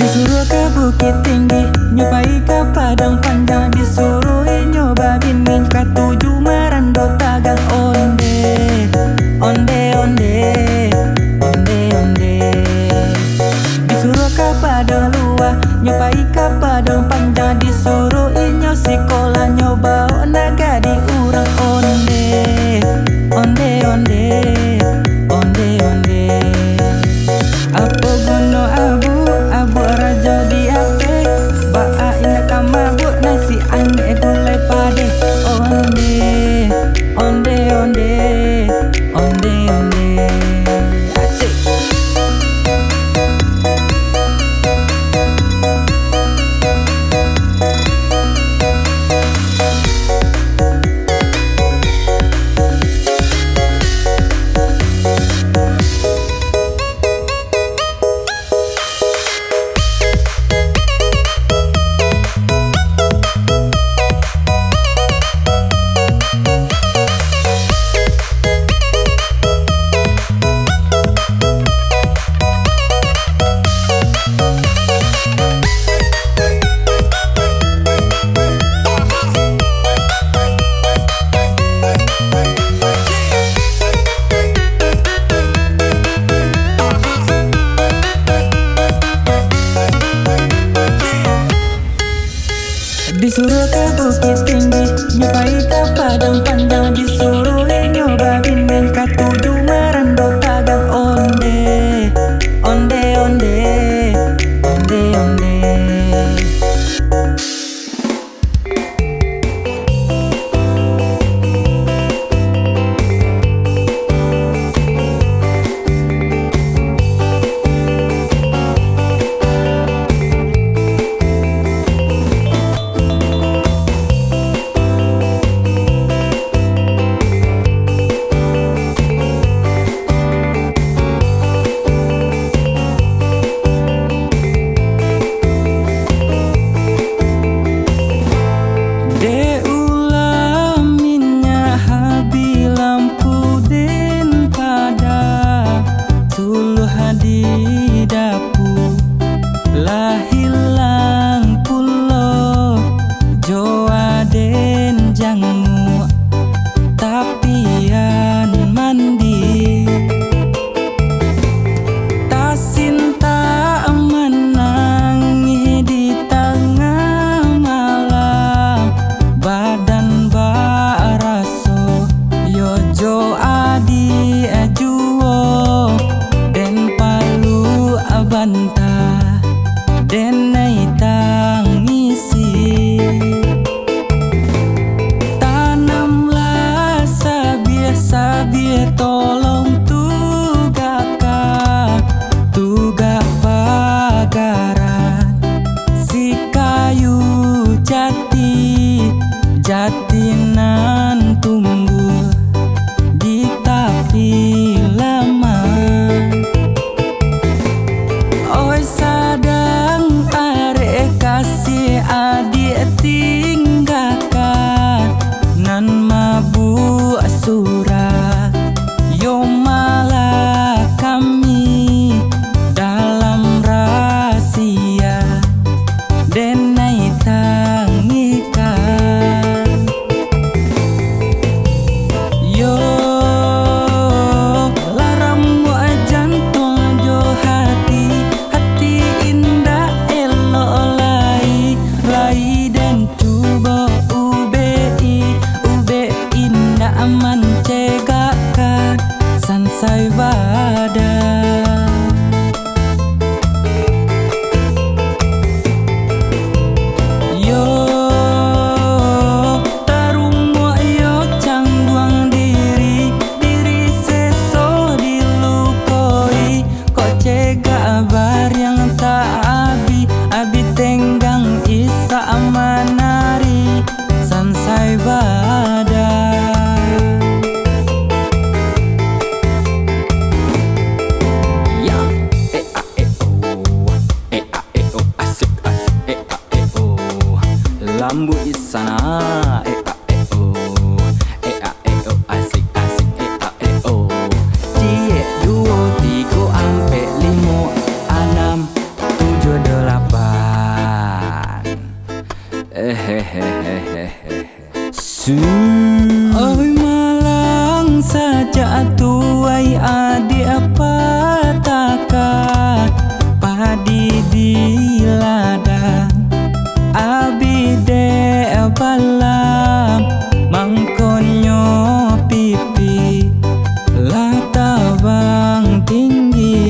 Disuruh ke Bukit Tinggi, nyobai ke Padang Panjang, disuruh nyoba bimbing ke 7 Merando Tagang. Onde, onde, onde, onde, onde. Disuruh ke Padang Luar, nyobai ke Padang Panjang, disuruh inyo sekolah nyoba naga di urang. Onde, onde, onde, onde, onde. Apa gono abu, abu raja di ape, baa ingat kamabuk nasi angin gulai pade. Onde, onde, onde, onde, onde. Asik. Disuruh ke Bukit Tinggi, nyobai ke Padang Panjang, disuruh nyoba bimbing ke 7 Merando Tagang. Onde, onde, onde, onde, onde. Di dapur lah hilang pulo Jawa den jangu tapian mandi tasinta menangi di tengah malam badan baraso yojo adi ajuo banta denai tangisi tanamlah sabia tolong tugak bagaran si kayu jatinan tumbuh di tapi lama. Sadang arek kasih adik tinggalkan nan mabu surat yo malah kami dalam rahasia denai tangikan yo larang wa jantung jo hati dan coba ube indah aman cegakan sansai wada yo tarungo yo cangguang diri seso dilukoi kok cegak bar yang tak abi tenggang isa amanari sansai bada ya asik lambu isana asik cie 2 3 ampe 5 6 7 8 Oi malang saja tuai adik apa takat padi di ladang abide balam mangkonyo pipi latabang tinggi.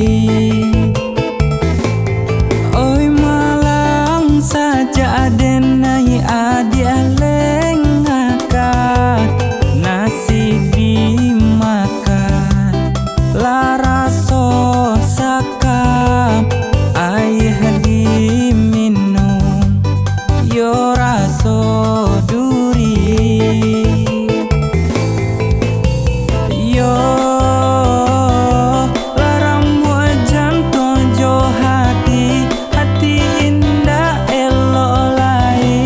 Oi malang saja denai adik aleng ngakak nasi dimakan laraso sakam air diminum yo raso duri yo larang wajan tojo hati indah elo lai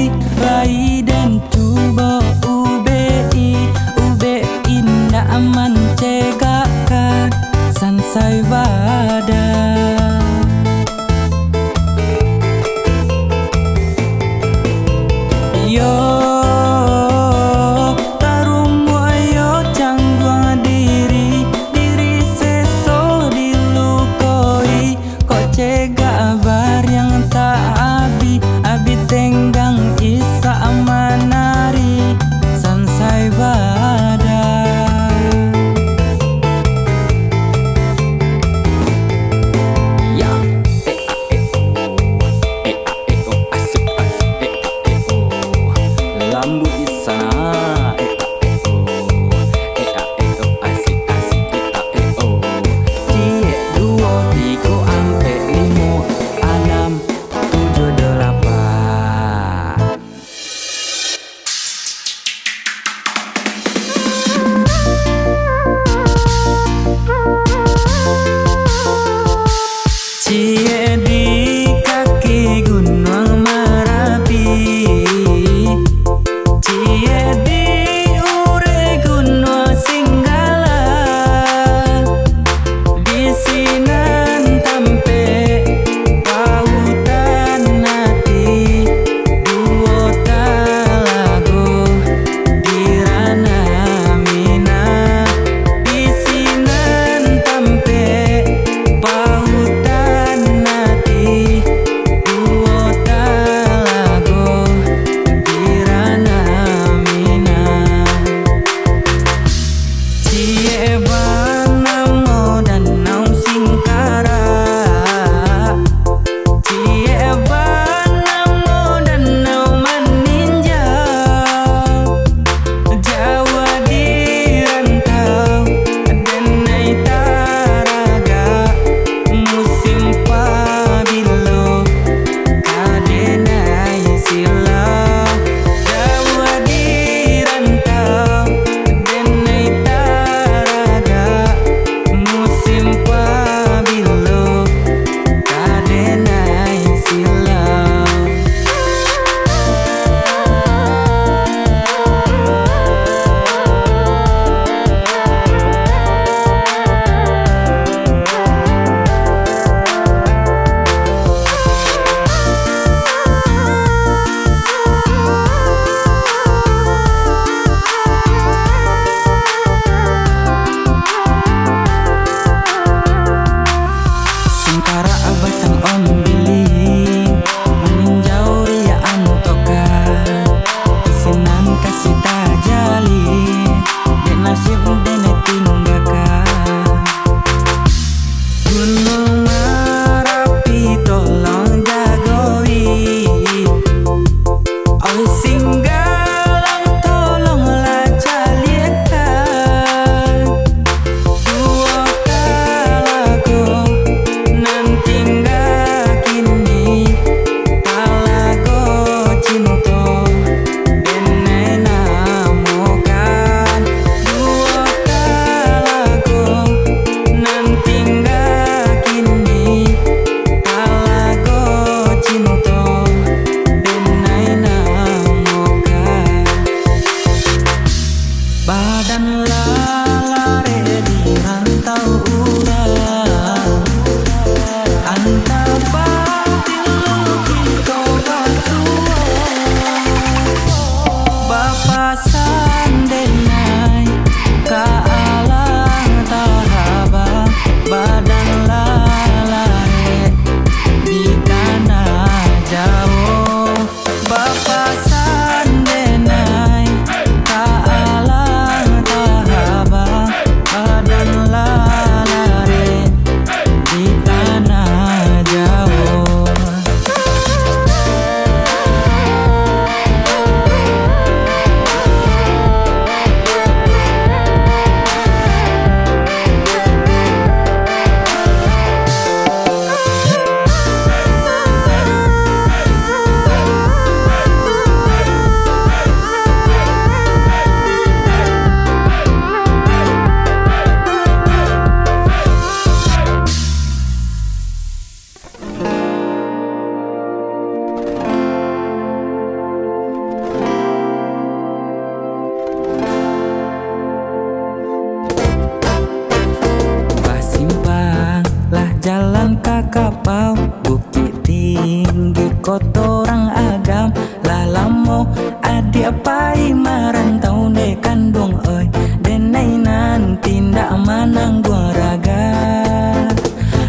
tinggi kotorang agam lalamo adik pai marantau de kandung oi denai nan tindak manang gua raga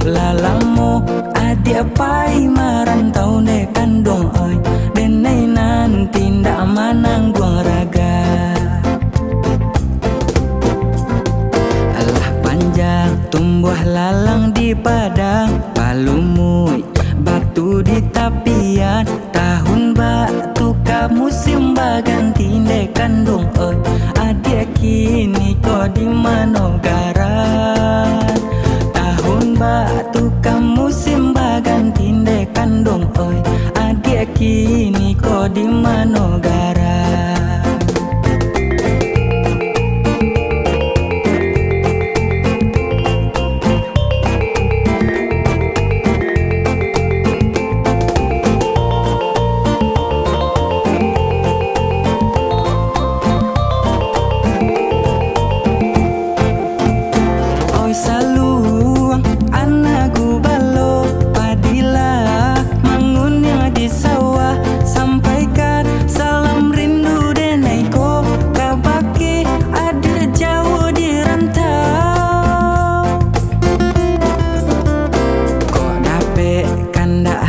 lalamo adik pai marantau de kandung oi denai nan tindak manang gua raga. Alah panjang tumbuh lalang di padang palumui batu di tapian tahun batu ka musim baganti de kandung oi adik kini ko di manogaran tahun batu ka musim baganti de kandung oi adik kini ko di manogaran.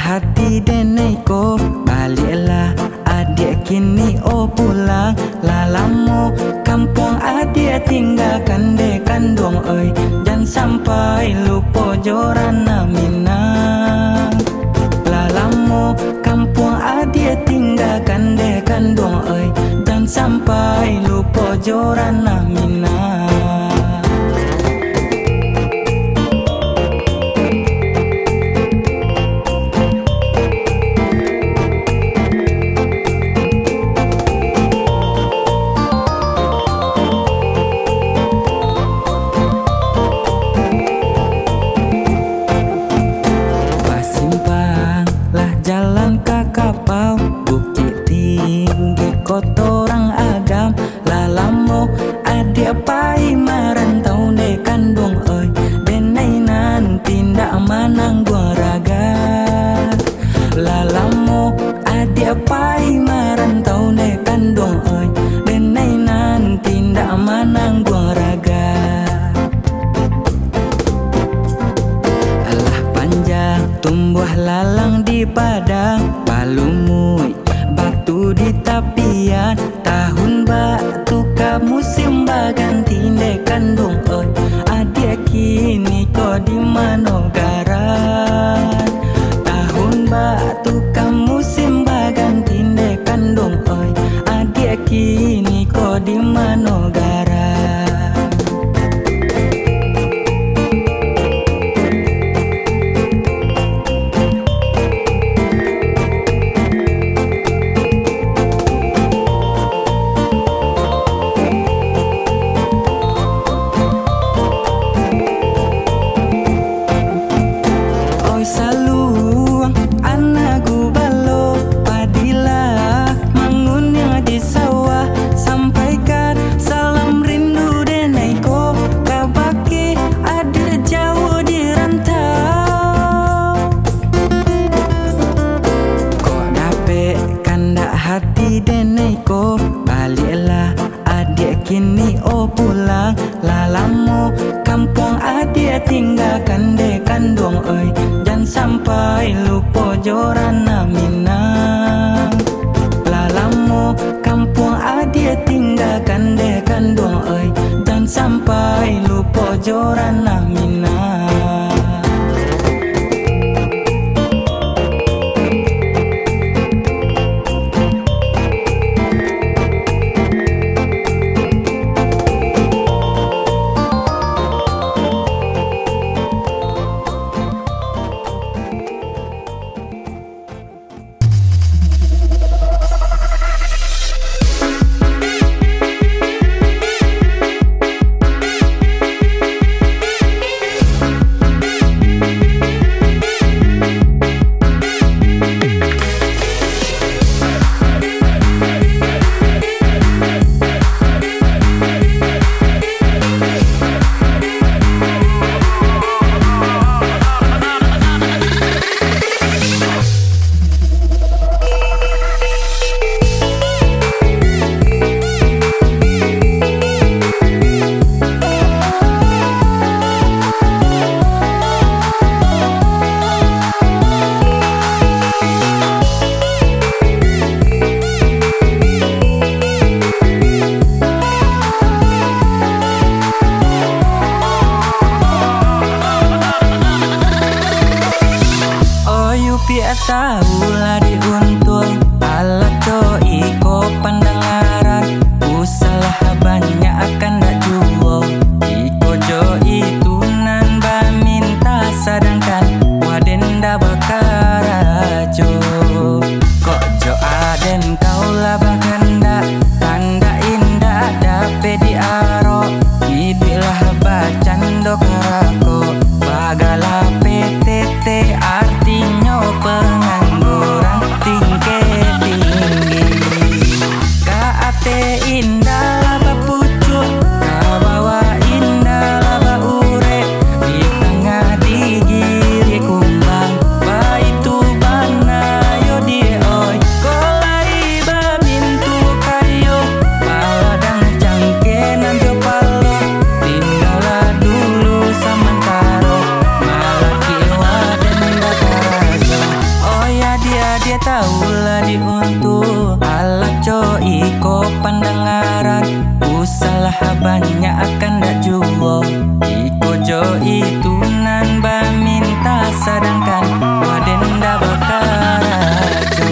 Hati deneko baliklah adik kini oh pulang lalamo kampung adik tinggalkan de kandung oi dan sampai lupa joran Minang lalamo kampung adik tinggalkan de kandung oi dan sampai lupa joran Minang. Jalan kakapau bukit tinggi kotorang agam lalamo adik pai marantau de kandung oi denai nan tindak manang gua raga lalamo adik pai marantau de kandung oi denai nan tindak manang gua raga. Alah panjang tumbuh lalang di padang palumui batu di tapian tahun batu ka musim baganti de kandung oi adik kini ko di manogaran tahun batu ka musim baganti de kandung oi adik kini ko di manogaran. Hati deneko baliklah adik kini oh pulang lalamo kampung adik tinggalkan de kandung oi dan sampai lupa joran Minang lalamo kampung adik tinggalkan de kandung oi dan sampai lupa joran Minang. lah diuntul. Alah coi ko pandengaran, usalah banyak akan dak jual. Iko jo itu nan ba minta sadangkan waden da bakarajo. Kok jo aden kau lah bakanda, tanda indah dape diaro. Ibilah bacan do karako, bagala PTT artinya pengangguran tingke tinggi. Kaate indah laba pucuk, kabawa indah laba ure. Di tengah digiri kumbang, baitu bana yo die oi. Kolai babintu kayo, paladang cangkenan jo palo. Tinggallah dulu samantaro, malaki waden bakarajo. Oh ya dia taulah diuntul. Alah coi ko pandengaran, usalah banyak akan dak jual. Iko jo itu nan ba minta sadangkan waden da bakarajo.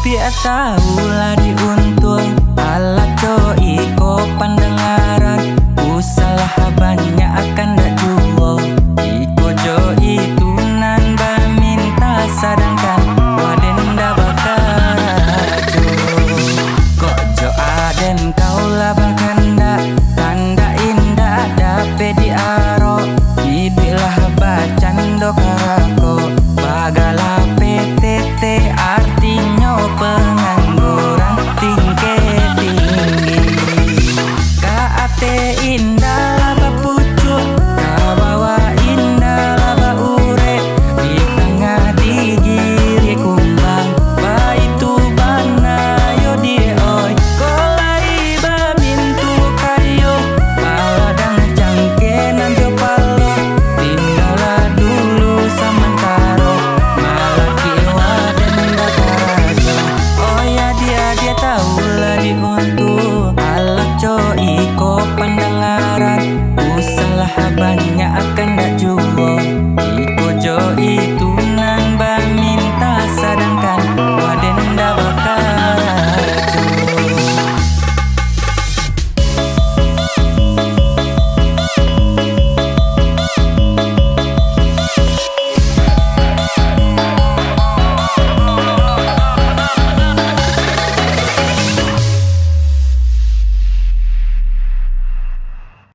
Piat taulah diuntul. Alah coi ko pandengaran, usalah banyak akan dak jual.